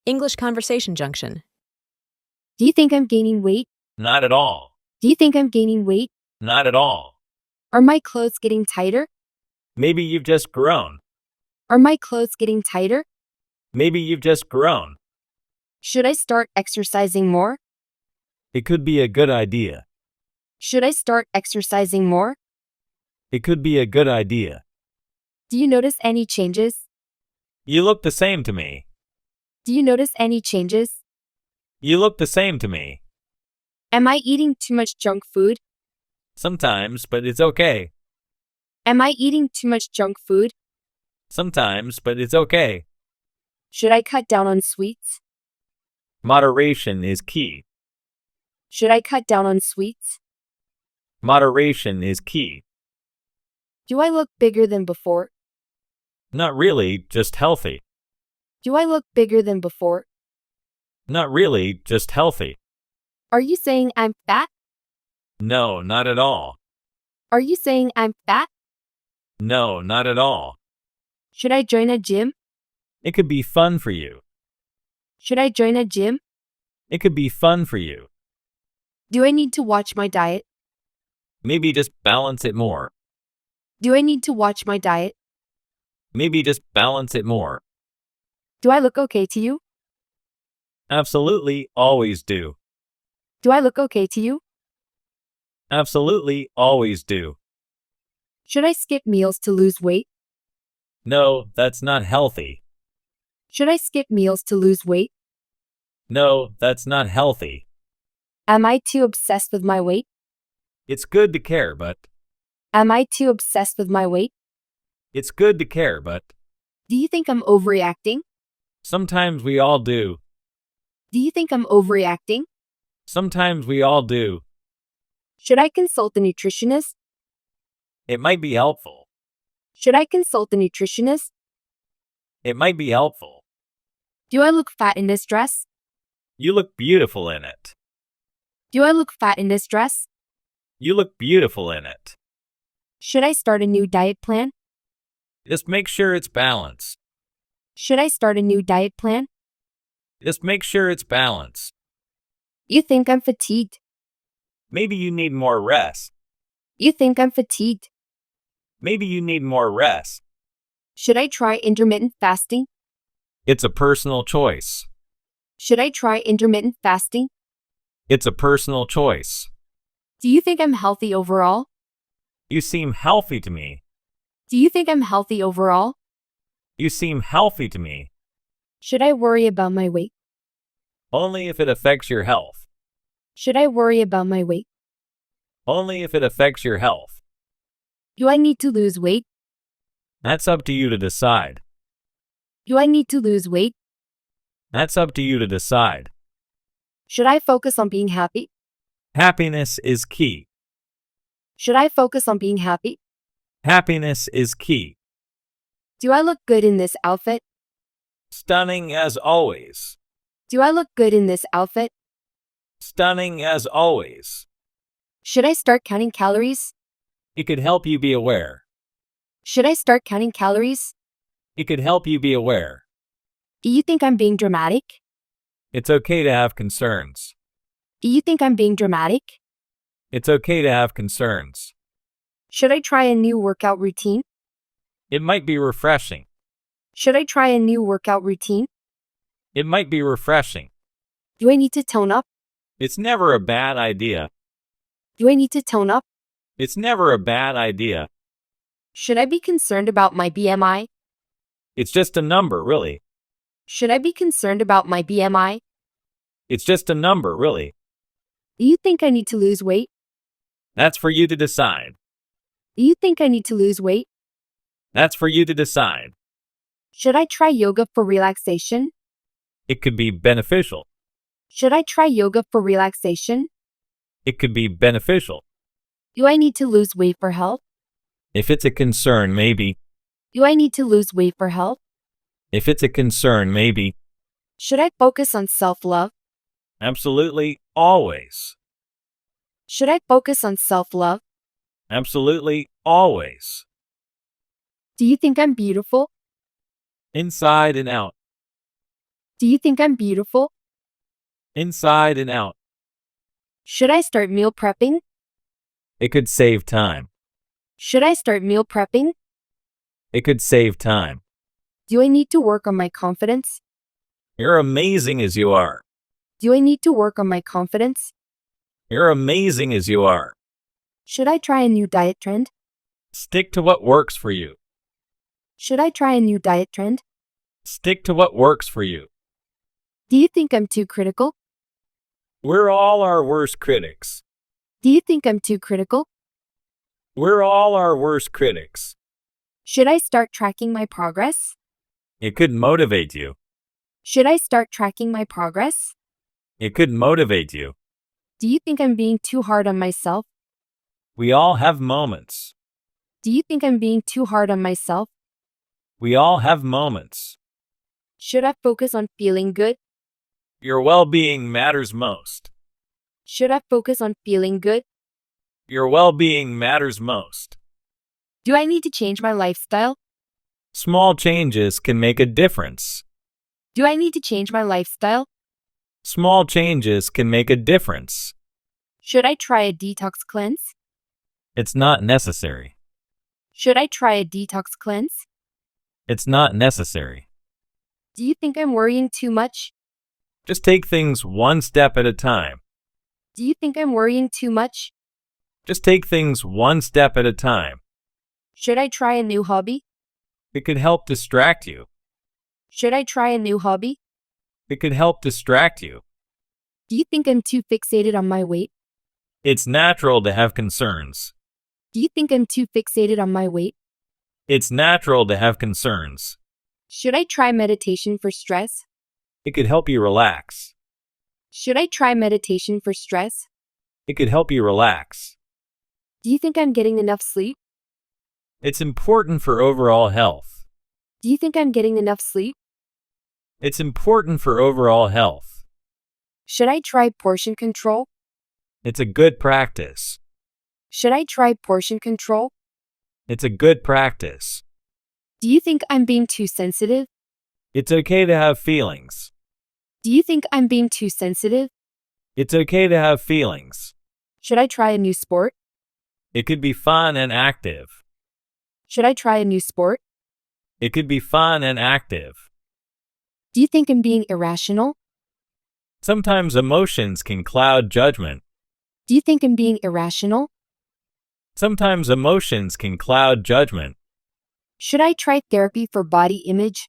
English conversation junction. Do you think I'm gaining weight? Not at all. Do you think I'm gaining weight? Not at all. Are my clothes getting tighter? Maybe you've just grown. Are my clothes getting tighter? Maybe you've just grown. Should I start exercising more? It could be a good idea. Should I start exercising more? It could be a good idea. Do you notice any changes? You look the same to me. Do you notice any changes? You look the same to me. Am I eating too much junk food? Sometimes, but it's okay. Am I eating too much junk food? Sometimes, but it's okay. Should I cut down on sweets? Moderation is key. Should I cut down on sweets? Moderation is key. Do I look bigger than before? Not really, just healthy. Do I look bigger than before? Not really, just healthy. Are you saying I'm fat? No, not at all. Are you saying I'm fat? No, not at all. Should I join a gym? It could be fun for you. Should I join a gym? It could be fun for you. Do I need to watch my diet? Maybe just balance it more. Do I need to watch my diet? Maybe just balance it more. Do I look okay to you? Absolutely, always do. Do I look okay to you? Absolutely, always do. Should I skip meals to lose weight? No, that's not healthy. Should I skip meals to lose weight? No, that's not healthy. Am I too obsessed with my weight? It's good to care, but Am I too obsessed with my weight? it's good to care, but Do you think I'm overreacting? sometimes we all do. Do you think I'm overreacting? Sometimes we all do. Should I consult a nutritionist? It might be helpful. Should I consult a nutritionist? It might be helpful. Do I look fat in this dress? You look beautiful in it. Do I look fat in this dress? You look beautiful in it. Should I start a new diet plan? Just make sure it's balanced. Should I start a new diet plan? Just make sure it's balanced. You think I'm fatigued. Maybe you need more rest. You think I'm fatigued. Maybe you need more rest. Should I try intermittent fasting? It's a personal choice. Should I try intermittent fasting? It's a personal choice. Do you think I'm healthy overall? You seem healthy to me. Do you think I'm healthy overall? You seem healthy to me. Should I worry about my weight? Only if it affects your health. Should I worry about my weight? Only if it affects your health. Do I need to lose weight? That's up to you to decide. Do I need to lose weight? That's up to you to decide. Should I focus on being happy? Happiness is key. Should I focus on being happy? Happiness is key. Do I look good in this outfit? Stunning as always. Do I look good in this outfit? Stunning as always. Should I start counting calories? It could help you be aware. Should I start counting calories? It could help you be aware. Do you think I'm being dramatic? It's okay to have concerns. Do you think I'm being dramatic? It's okay to have concerns. Should I try a new workout routine? It might be refreshing. Should I try a new workout routine? It might be refreshing. Do I need to tone up? It's never a bad idea. Do I need to tone up? It's never a bad idea. Should I be concerned about my BMI? It's just a number, really. Should I be concerned about my BMI? It's just a number, really. Do you think I need to lose weight? That's for you to decide. Do you think I need to lose weight? That's for you to decide. Should I try yoga for relaxation? It could be beneficial. Should I try yoga for relaxation? It could be beneficial. Do I need to lose weight for health? If it's a concern, maybe. Do I need to lose weight for health? If it's a concern, maybe. Should I focus on self-love? Absolutely, always. Should I focus on self-love? Absolutely, always. Do you think I'm beautiful? Inside and out. Do you think I'm beautiful? Inside and out. Should I start meal prepping? It could save time. Should I start meal prepping? It could save time. Do I need to work on my confidence? You're amazing as you are. Do I need to work on my confidence? You're amazing as you are. Should I try a new diet trend? Stick to what works for you. Should I try a new diet trend? Stick to what works for you. Do you think I'm too critical? We're all our worst critics. Do you think I'm too critical? We're all our worst critics. Should I start tracking my progress? It could motivate you. Should I start tracking my progress? It could motivate you. Do you think I'm being too hard on myself? We all have moments. Do you think I'm being too hard on myself? We all have moments. Should I focus on feeling good? Your well-being matters most. Should I focus on feeling good? Your well-being matters most. Do I need to change my lifestyle? Small changes can make a difference. Do I need to change my lifestyle? Small changes can make a difference. Should I try a detox cleanse? It's not necessary. Should I try a detox cleanse? It's not necessary. Do you think I'm worrying too much? Just take things one step at a time. Do you think I'm worrying too much? Just take things one step at a time. Should I try a new hobby? It could help distract you. Should I try a new hobby? It could help distract you. Do you think I'm too fixated on my weight? It's natural to have concerns. Do you think I'm too fixated on my weight? It's natural to have concerns. Should I try meditation for stress? It could help you relax. Should I try meditation for stress? It could help you relax. Do you think I'm getting enough sleep? It's important for overall health. Do you think I'm getting enough sleep? It's important for overall health. Should I try portion control? It's a good practice. Should I try portion control? It's a good practice. Do you think I'm being too sensitive? It's okay to have feelings. Do you think I'm being too sensitive? It's okay to have feelings. Should I try a new sport? It could be fun and active. Should I try a new sport? It could be fun and active. Do you think I'm being irrational? Sometimes emotions can cloud judgment. Do you think I'm being irrational? Sometimes emotions can cloud judgment. Should I try therapy for body image?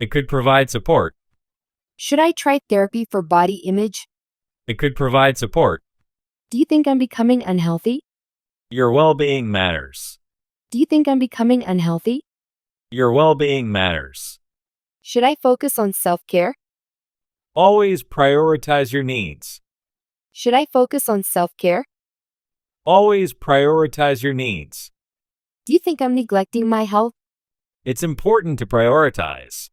It could provide support. Should I try therapy for body image? It could provide support. Do you think I'm becoming unhealthy? Your well-being matters. Do you think I'm becoming unhealthy? Your well-being matters. Should I focus on self-care? Always prioritize your needs. Should I focus on self-care? Always prioritize your needs. Do you think I'm neglecting my health? It's important to prioritize.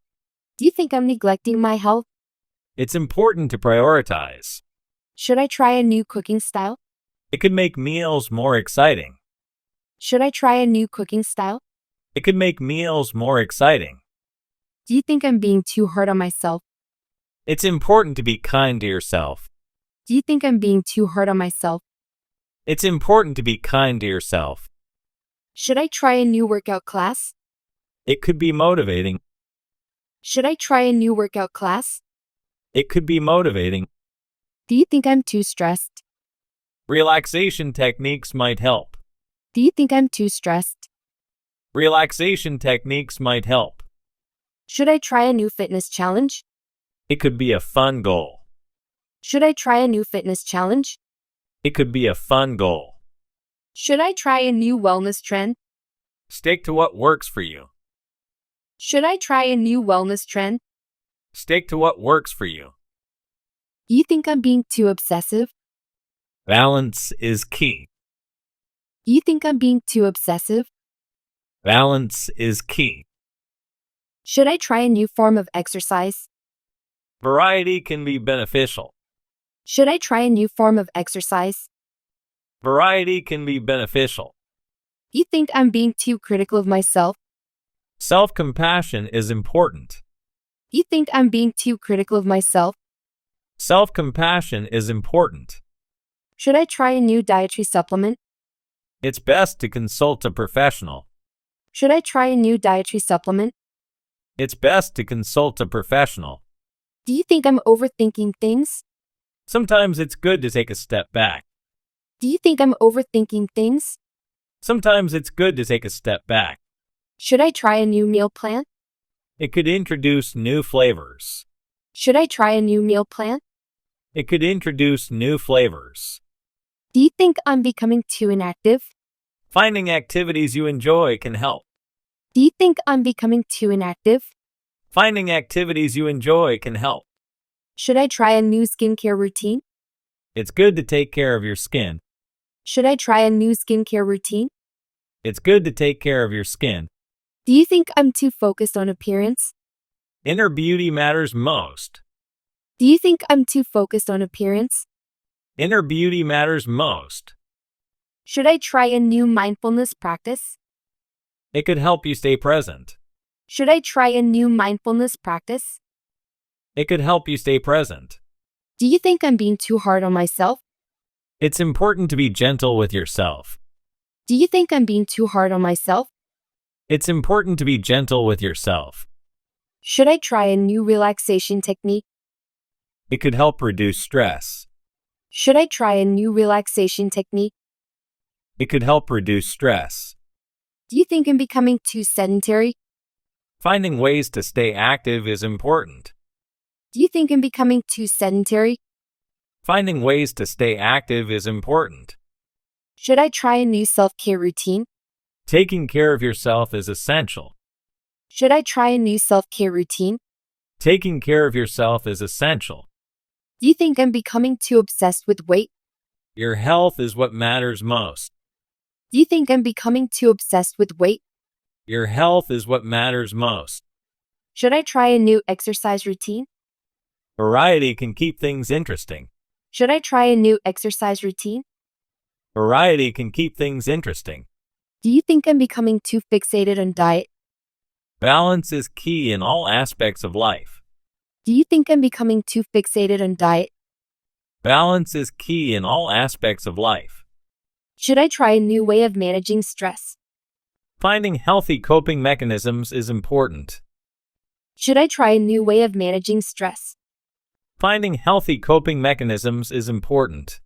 Do you think I'm neglecting my health? It's important to prioritize. Should I try a new cooking style? It could make meals more exciting. Should I try a new cooking style? It could make meals more exciting. Do you think I'm being too hard on myself? It's important to be kind to yourself. Do you think I'm being too hard on myself? It's important to be kind to yourself. Should I try a new workout class? It could be motivating. Should I try a new workout class? It could be motivating. Do you think I'm too stressed? Relaxation techniques might help. Do you think I'm too stressed? Relaxation techniques might help. Should I try a new fitness challenge? It could be a fun goal. Should I try a new fitness challenge? It could be a fun goal. Should I try a new wellness trend? Stick to what works for you. Should I try a new wellness trend? Stick to what works for you. Do you think I'm being too obsessive? Balance is key. Do you think I'm being too obsessive? Balance is key. Should I try a new form of exercise? Variety can be beneficial. Should I try a new form of exercise? Variety can be beneficial. Do you think I'm being too critical of myself? Self-compassion is important. Do you think I'm being too critical of myself? Self-compassion is important. Should I try a new dietary supplement? It's best to consult a professional. Should I try a new dietary supplement? It's best to consult a professional. Do you think I'm overthinking things? Sometimes it's good to take a step back. Do you think I'm overthinking things? Sometimes it's good to take a step back. Should I try a new meal plan? It could introduce new flavors. Should I try a new meal plan? It could introduce new flavors. Do you think I'm becoming too inactive? Finding activities you enjoy can help. Do you think I'm becoming too inactive? Finding activities you enjoy can help. Should I try a new skincare routine? It's good to take care of your skin. Should I try a new skincare routine? It's good to take care of your skin. Do you think I'm too focused on appearance? Inner beauty matters most. Do you think I'm too focused on appearance? Inner beauty matters most. Should I try a new mindfulness practice? It could help you stay present. Should I try a new mindfulness practice? It could help you stay present. Do you think I'm being too hard on myself? It's important to be gentle with yourself. Do you think I'm being too hard on myself? It's important to be gentle with yourself. Should I try a new relaxation technique? It could help reduce stress. Should I try a new relaxation technique? It could help reduce stress. Do you think I'm becoming too sedentary? Finding ways to stay active is important. Do you think I'm becoming too sedentary? Finding ways to stay active is important. Should I try a new self-care routine? Taking care of yourself is essential. Should I try a new self-care routine? Taking care of yourself is essential. Do you think I'm becoming too obsessed with weight? Your health is what matters most. Do you think I'm becoming too obsessed with weight? Your health is what matters most. Should I try a new exercise routine? Variety can keep things interesting. Should I try a new exercise routine? Variety can keep things interesting. Do you think I'm becoming too fixated on diet? Balance is key in all aspects of life. Do you think I'm becoming too fixated on diet? Balance is key in all aspects of life. Should I try a new way of managing stress? Finding healthy coping mechanisms is important. Should I try a new way of managing stress? Finding healthy coping mechanisms is important.